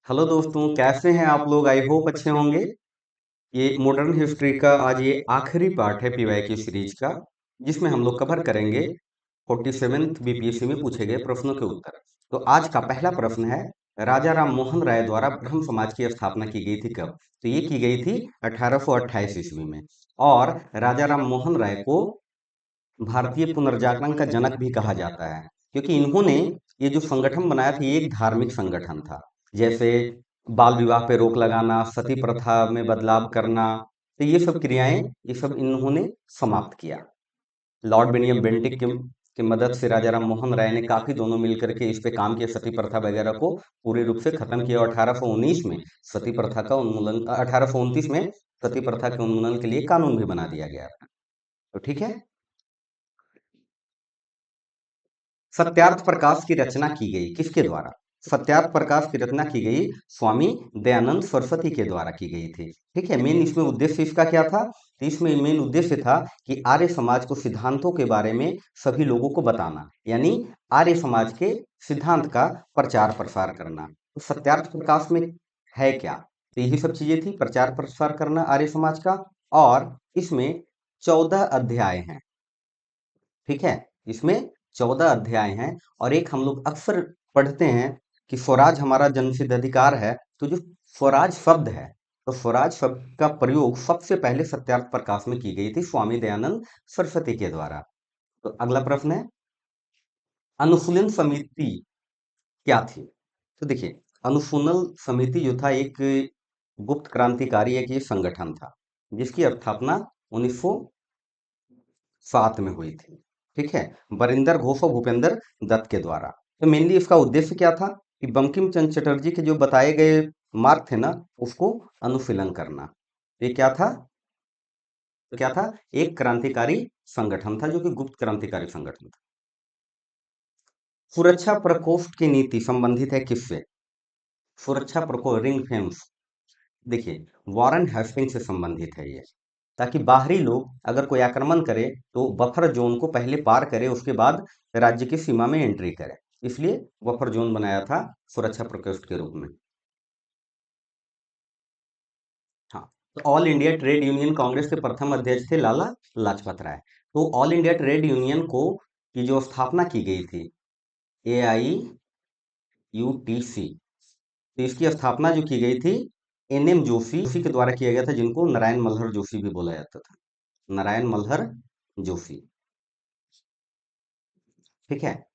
Hello दोस्तों, कैसे हैं आप लोग? आई होप अच्छे होंगे। ये मॉडर्न हिस्ट्री का आज ये आखिरी पार्ट है पीवाई की सीरीज का, जिसमें हम लोग कवर करेंगे 47th बीपीएससी में पूछे गए प्रश्नों के उत्तर। तो आज का पहला प्रश्न है, राजा राम मोहन राय द्वारा ब्रह्म समाज की स्थापना की गई थी कब? तो ये की गई थी 1828 ईस्वी में। और राजा राम मोहन राय को भारतीय पुनर्जागरण का जनक भी कहा जाता है, क्योंकि इन्होंने ये जो संगठन बनाया था ये एक धार्मिक संगठन था। जैसे बाल विवाह पे रोक लगाना, सती प्रथा में बदलाव करना, तो ये सब क्रियाएं ये सब इन्होंने समाप्त किया। लॉर्ड विलियम बेंटिक की मदद से राजा राम मोहन राय ने काफी दोनों मिलकर के इस पे काम किया, सती प्रथा वगैरह को पूरे रूप से खत्म किया। 1819 में सती प्रथा का उन्मूलन, 1829 में सती प्रथा के उन्मूलन के लिए कानून भी बना दिया गया था। तो ठीक है। सत्यार्थ प्रकाश की रचना की गई किसके द्वारा? सत्यार्थ प्रकाश की रचना की गई स्वामी दयानंद सरस्वती के द्वारा की गई थी। ठीक है। मेन इसमें उद्देश्य इसका क्या था? तो इसमें मेन उद्देश्य था कि आर्य समाज को सिद्धांतों के बारे में सभी लोगों को बताना, यानी आर्य समाज के सिद्धांत का प्रचार प्रसार करना। तो सत्यार्थ प्रकाश में है क्या? तो यही सब चीजें थी, प्रचार प्रसार करना आर्य समाज का। और इसमें 14 अध्याय हैं। ठीक है। इसमें 14 अध्याय हैं। और एक हम लोग अक्सर पढ़ते हैं कि स्वराज हमारा जन्मसिद्ध अधिकार है। तो जो स्वराज शब्द है, तो स्वराज शब्द का प्रयोग सबसे पहले सत्यार्थ प्रकाश में की गई थी स्वामी दयानंद सरस्वती के द्वारा। तो अगला प्रश्न है, अनुशीलन समिति क्या थी? तो देखिए, अनुशीलन समिति जो था एक गुप्त क्रांतिकारी एक ये संगठन था, जिसकी स्थापना 1907 में हुई थी। ठीक है। बरिंदर घोष और भूपेंद्र दत्त के द्वारा। तो मेनली इसका उद्देश्य क्या था कि बंकिम चंद्र चटर्जी के जो बताए गए मार्ग थे ना, उसको अनुशीलन करना। ये क्या था? तो क्या था? एक क्रांतिकारी संगठन था, जो कि गुप्त क्रांतिकारी संगठन था। सुरक्षा प्रकोष्ठ की नीति संबंधित है किससे? सुरक्षा प्रकोष्ठ, रिंग फेंस, देखिए, वारन हेस्टिंग से संबंधित है ये। ताकि बाहरी लोग अगर कोई आक्रमण करे तो बफर जोन को पहले पार करे, उसके बाद राज्य की सीमा में एंट्री करे। इसलिए बफर जोन बनाया था सुरक्षा प्रकोष्ठ के रूप में। हाँ। तो all India trade union Congress के प्रथम अध्यक्ष थे लाला लाजपत राय। तो ऑल इंडिया ट्रेड यूनियन को की जो स्थापना की गई थी, AIUTC, तो इसकी स्थापना जो की गई थी NM जोशी के द्वारा किया गया था, जिनको नारायण मल्हर जोशी भी बोला जाता था। नारायण मल्हर जोशी। ठीक है।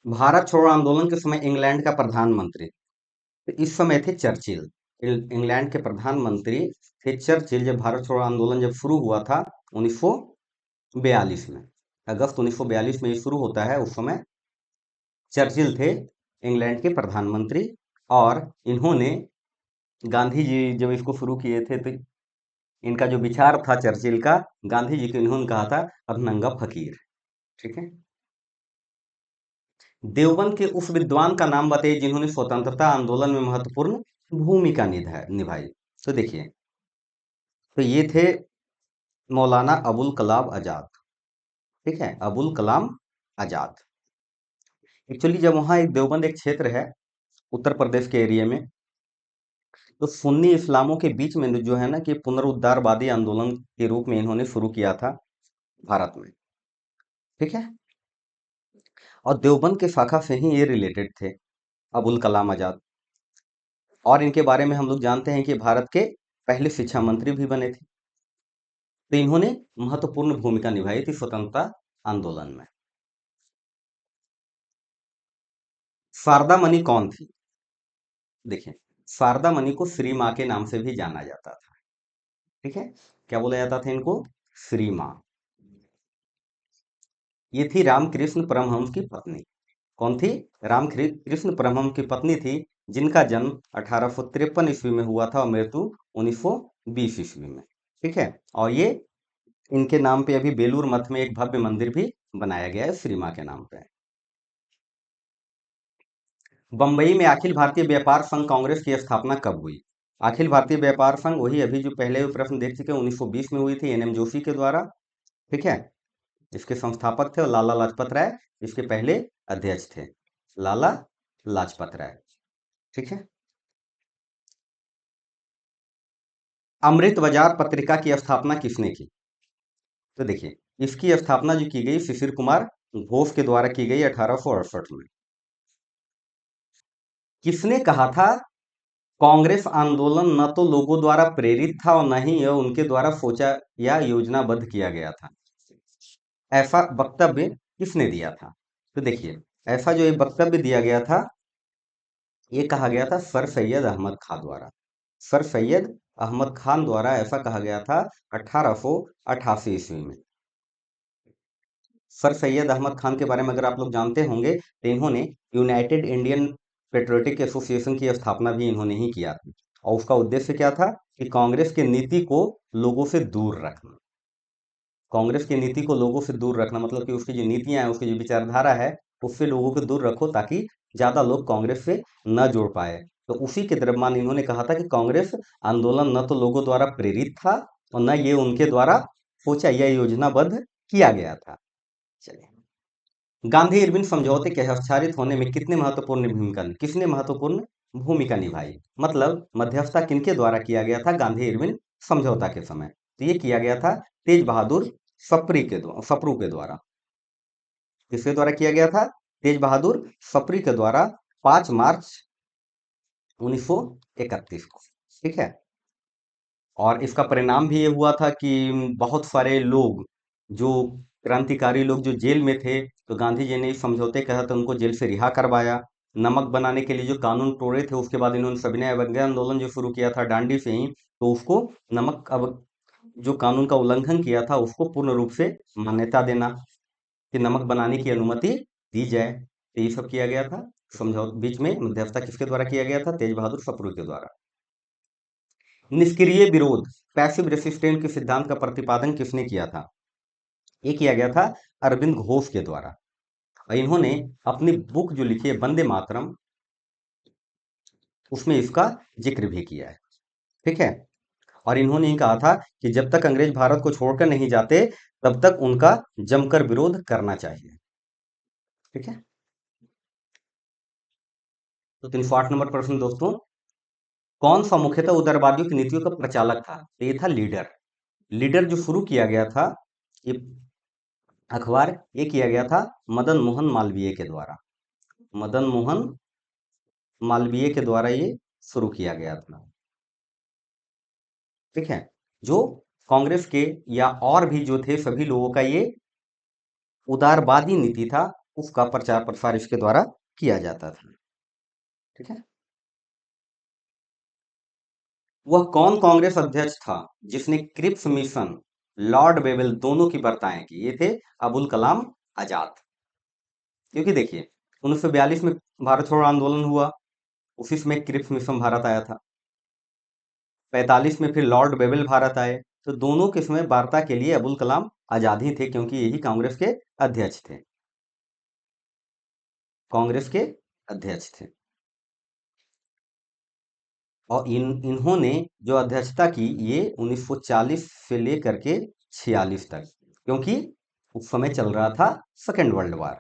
भारत छोड़ो आंदोलन के समय इंग्लैंड का प्रधानमंत्री, तो इस समय थे चर्चिल। इंग्लैंड के प्रधानमंत्री थे चर्चिल, जब भारत छोड़ो आंदोलन जब शुरू हुआ था 1942 में। अगस्त 1942 में ये शुरू होता है। उस समय चर्चिल थे इंग्लैंड के प्रधानमंत्री। और इन्होंने, गांधी जी जब इसको शुरू किए थे, तो इनका जो विचार था चर्चिल का, गांधी जी को इन्होंने कहा था अब नंगा फकीर। ठीक है। देवबंद के उस विद्वान का नाम बताइए जिन्होंने स्वतंत्रता आंदोलन में महत्वपूर्ण भूमिका निभाई। तो देखिए, तो ये थे मौलाना अबुल कलाम आजाद। ठीक है, अबुल कलाम आजाद। एक्चुअली जब वहाँ एक देवबंद एक क्षेत्र है उत्तर प्रदेश के एरिया में, तो सुन्नी इस्लामों के बीच में जो है ना कि पुनरुद्धारवादी आंदोलन के रूप में इन्होंने शुरू किया था भारत में। ठीक है। और देवबंद के शाखा से ही ये रिलेटेड थे, अबुल कलाम आजाद। और इनके बारे में हम लोग जानते हैं कि भारत के पहले शिक्षा मंत्री भी बने थे। तो इन्होंने महत्वपूर्ण भूमिका निभाई थी स्वतंत्रता आंदोलन में। शारदा मणि कौन थी? देखिए, शारदा मणि को श्री माँ के नाम से भी जाना जाता था। ठीक है। क्या बोला जाता था इनको? श्री माँ। ये थी रामकृष्ण परमहंस की पत्नी। कौन थी? रामकृष्ण परमहंस की पत्नी थी, जिनका जन्म 1853 ईस्वी में हुआ था और मृत्यु 1920 ईस्वी में। ठीक है। और ये इनके नाम पे अभी बेलूर मठ में एक भव्य मंदिर भी बनाया गया है श्री माँ के नाम पे। बंबई में अखिल भारतीय व्यापार संघ कांग्रेस की स्थापना कब हुई? अखिल भारतीय व्यापार संघ, वही अभी जो पहले प्रश्न देख चुके, 1920 में हुई थी NM जोशी के द्वारा। ठीक है। इसके संस्थापक थे और लाला लाजपत राय इसके पहले अध्यक्ष थे, लाला लाजपत राय। ठीक है। अमृत बाजार पत्रिका की स्थापना किसने की? तो देखिए, इसकी स्थापना जो की गई शिशिर कुमार घोष के द्वारा की गई 1868 में। किसने कहा था कांग्रेस आंदोलन न तो लोगों द्वारा प्रेरित था और न ही यह उनके द्वारा सोचा या योजनाबद्ध किया गया था? ऐसा वक्तव्य किसने दिया था? तो देखिए, ऐसा जो एक वक्तव्य दिया गया था, ये कहा गया था सर सैयद अहमद खान द्वारा। सर सैयद अहमद खान द्वारा ऐसा कहा गया था 1888 ईस्वी में। सर सैयद अहमद खान के बारे में अगर आप लोग जानते होंगे तो इन्होंने यूनाइटेड इंडियन पेट्रियोटिक एसोसिएशन की स्थापना भी इन्होंने ही किया था। और उसका उद्देश्य क्या था कि कांग्रेस की नीति को लोगों से दूर रखना। कांग्रेस की नीति को लोगों से दूर रखना मतलब कि उसकी जो नीतियां हैं, उसकी जो विचारधारा है, उससे लोगों को दूर रखो ताकि ज्यादा लोग कांग्रेस से न जुड़ पाए। तो उसी के द्रव्यमान इन्होंने कहा था कि कांग्रेस आंदोलन न तो लोगों द्वारा प्रेरित था और न ये उनके द्वारा सोचा या योजनाबद्ध किया गया था। चलिए, गांधी इरविन समझौते के हस्ताक्षरित होने में कितने महत्वपूर्ण भूमिका किसने महत्वपूर्ण भूमिका निभाई? मतलब मध्यस्थता किनके द्वारा किया गया था गांधी इरविन समझौता के समय? तो ये किया गया था तेज बहादुर सप्रू के द्वारा। किसके द्वारा किया गया था? तेज बहादुर सप्रू के द्वारा 5 मार्च 1931 को। ठीक है। और इसका परिणाम भी ये हुआ था कि बहुत सारे लोग, जो क्रांतिकारी लोग जो जेल में थे, तो गांधी जी ने इस समझौते के तहत उनको जेल से रिहा करवाया। नमक बनाने के लिए जो कानून तोड़े थे, उसके बाद इन्होंने सविनय अवज्ञा आंदोलन जो शुरू किया था डांडी से ही, तो उसको नमक अब जो कानून का उल्लंघन किया था उसको पूर्ण रूप से मान्यता देना कि नमक बनाने की अनुमति दी जाए। तो ये सब किया गया था। समझौते बीच में मध्यस्थता किसके द्वारा किया गया था? तेज बहादुर सप्रू के द्वारा। निष्क्रिय विरोध पैसिव रेसिस्टेंस के सिद्धांत का प्रतिपादन किसने किया था? ये किया गया था अरविंद घोष के द्वारा। और इन्होंने अपनी बुक जो लिखी है वंदे मातरम, उसमें इसका जिक्र भी किया है। ठीक है। और इन्होंने ही कहा था कि जब तक अंग्रेज भारत को छोड़कर नहीं जाते तब तक उनका जमकर विरोध करना चाहिए। ठीक है। तो 308 नंबर प्रश्न दोस्तों, कौन सा मुख्यतः उदारवादियों की नीतियों का प्रचालक था? तो ये था लीडर। लीडर जो शुरू किया गया था ये अखबार, ये किया गया था मदन मोहन मालवीय के द्वारा। मदन मोहन मालवीय के द्वारा ये शुरू किया गया था। ठीक है। जो कांग्रेस के या और भी जो थे सभी लोगों का ये उदारवादी नीति था, उसका प्रचार प्रसार इसके द्वारा किया जाता था। ठीक है। वह कौन कांग्रेस अध्यक्ष था जिसने क्रिप्स मिशन, लॉर्ड वेवेल दोनों की वार्ताएं की? ये थे अबुल कलाम आजाद। क्योंकि देखिए, 1942 में भारत छोड़ो आंदोलन हुआ, उसी समय क्रिप्स मिशन भारत आया था। 45 में फिर लॉर्ड वेवेल भारत आए, तो दोनों के समय वार्ता के लिए अबुल कलाम आजाद ही थे, क्योंकि यही कांग्रेस के अध्यक्ष थे। कांग्रेस के अध्यक्ष थे। और इन्होंने जो अध्यक्षता की ये 1940 से लेकर के 46 तक, क्योंकि उस समय चल रहा था सेकेंड वर्ल्ड वॉर।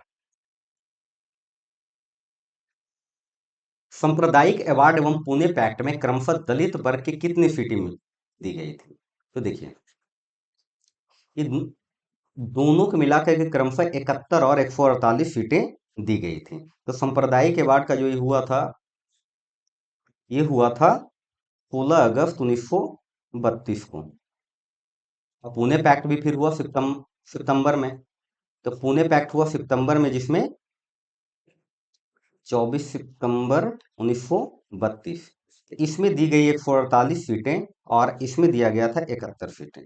सांप्रदायिक अवार्ड एवं पुणे पैक्ट में क्रमशः दलित वर्ग की कितनी सीटें दी गई थी? तो देखिए, ये दोनों को मिलाकर के क्रमशः 71 और 148 सीटें दी गई थी। तो सांप्रदायिक अवार्ड का जो ये हुआ था, ये हुआ था 16 अगस्त 1932 को। और पुणे पैक्ट भी फिर हुआ सितंबर में। तो पुणे पैक्ट हुआ सितंबर में, जिसमें 24 सितंबर 1932। इसमें दी गई 148 सीटें और इसमें दिया गया था 71 सीटें।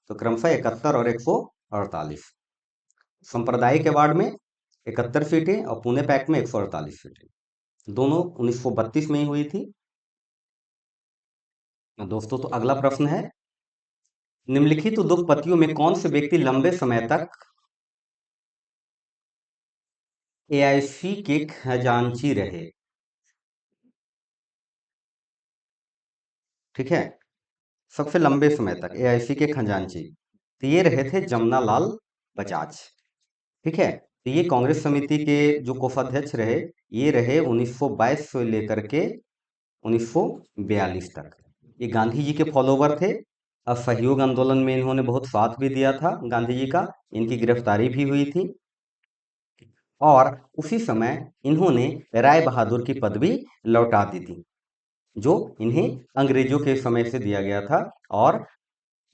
तो क्रमशः 71 और 148। सांप्रदायिक अवार्ड में 71 सीटें और पुणे पैक्ट में 148 सीटें, दोनों 1932 में ही हुई थी। दोस्तों, तो अगला प्रश्न है, निम्नलिखित उद्योगपतियों में कौन से व्यक्ति लंबे समय तक एआईसी के खजांची रहे? ठीक है। सबसे लंबे समय तक एआईसी के खजांची, तो ये रहे थे जमना लाल बजाज। ठीक है। तो ये कांग्रेस समिति के जो कोषाध्यक्ष रहे, ये रहे 1922 से लेकर के 1942 तक। ये गांधी जी के फॉलोवर थे। असहयोग आंदोलन में इन्होंने बहुत साथ भी दिया था गांधी जी का। इनकी गिरफ्तारी भी हुई थी और उसी समय इन्होंने राय बहादुर की पदवी लौटा दी थी, जो इन्हें अंग्रेजों के समय से दिया गया था। और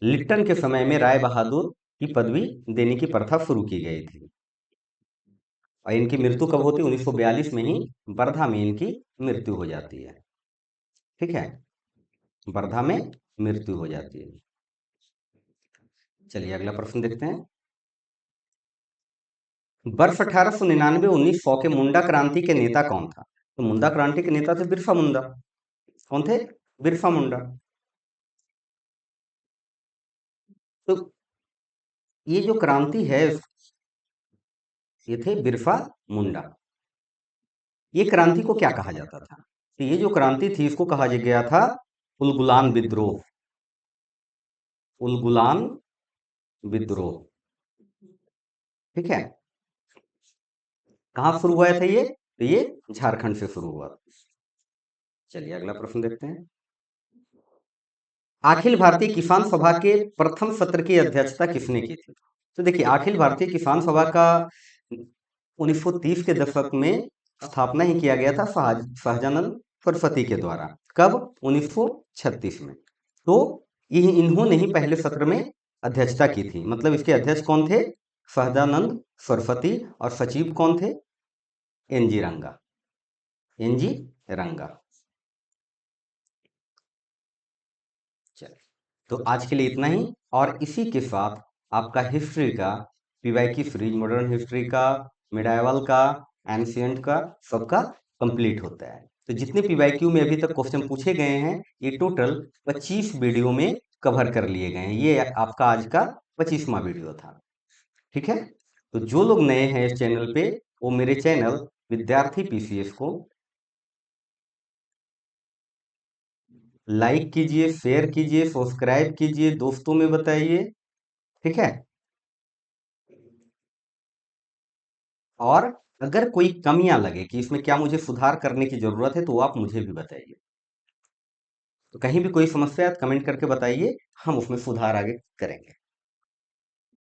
लिप्टन के समय में राय बहादुर की पदवी देने की प्रथा शुरू की गई थी। और इनकी मृत्यु कब होती है? 1942 में ही वर्धा में इनकी मृत्यु हो जाती है। ठीक है, वर्धा में मृत्यु हो जाती है। चलिए अगला प्रश्न देखते हैं। वर्ष 1899 1900 के मुंडा क्रांति के नेता कौन था? तो मुंडा क्रांति के नेता थे बिरसा मुंडा। कौन थे? बिरसा मुंडा। तो ये जो क्रांति है, ये थे बिरसा मुंडा। ये क्रांति को क्या कहा जाता था? तो ये जो क्रांति थी, इसको कहा गया था उलगुलान विद्रोह। उलगुलान विद्रोह। ठीक है, कहाँ शुरू हुआ था ये? तो ये झारखंड से शुरू हुआ। चलिए अगला प्रश्न देखते हैं। अखिल भारतीय किसान सभा के प्रथम सत्र की अध्यक्षता किसने की थी? तो देखिए, अखिल भारतीय किसान सभा का 1930 के दशक में स्थापना ही किया गया था शाहजानंद सरस्वती के द्वारा। कब? 1936 में। तो इन्होंने ही पहले सत्र में अध्यक्षता की थी। मतलब इसके अध्यक्ष कौन थे? शाहजानंद सरस्वती। और सचिव कौन थे? एनजी रंगा। एनजी रंगा। चलिए, तो आज के लिए इतना ही। और इसी के साथ आपका हिस्ट्री का पीवाई की सीरीज, मॉडर्न हिस्ट्री का, मिडाइवल का, एंशियंट का, सबका कंप्लीट होता है। तो जितने पीवाईक्यू में अभी तक क्वेश्चन पूछे गए हैं, ये टोटल 25 वीडियो में कवर कर लिए गए हैं। ये आपका आज का 25वां वीडियो था। ठीक है, तो जो लोग नए हैं इस चैनल पे, वो मेरे चैनल विद्यार्थी पीसीएस को लाइक कीजिए, शेयर कीजिए, सब्सक्राइब कीजिए, दोस्तों में बताइए। ठीक है, और अगर कोई कमियां लगे कि इसमें क्या मुझे सुधार करने की जरूरत है, तो आप मुझे भी बताइए। तो कहीं भी कोई समस्या है तो कमेंट करके बताइए, हम उसमें सुधार आगे करेंगे।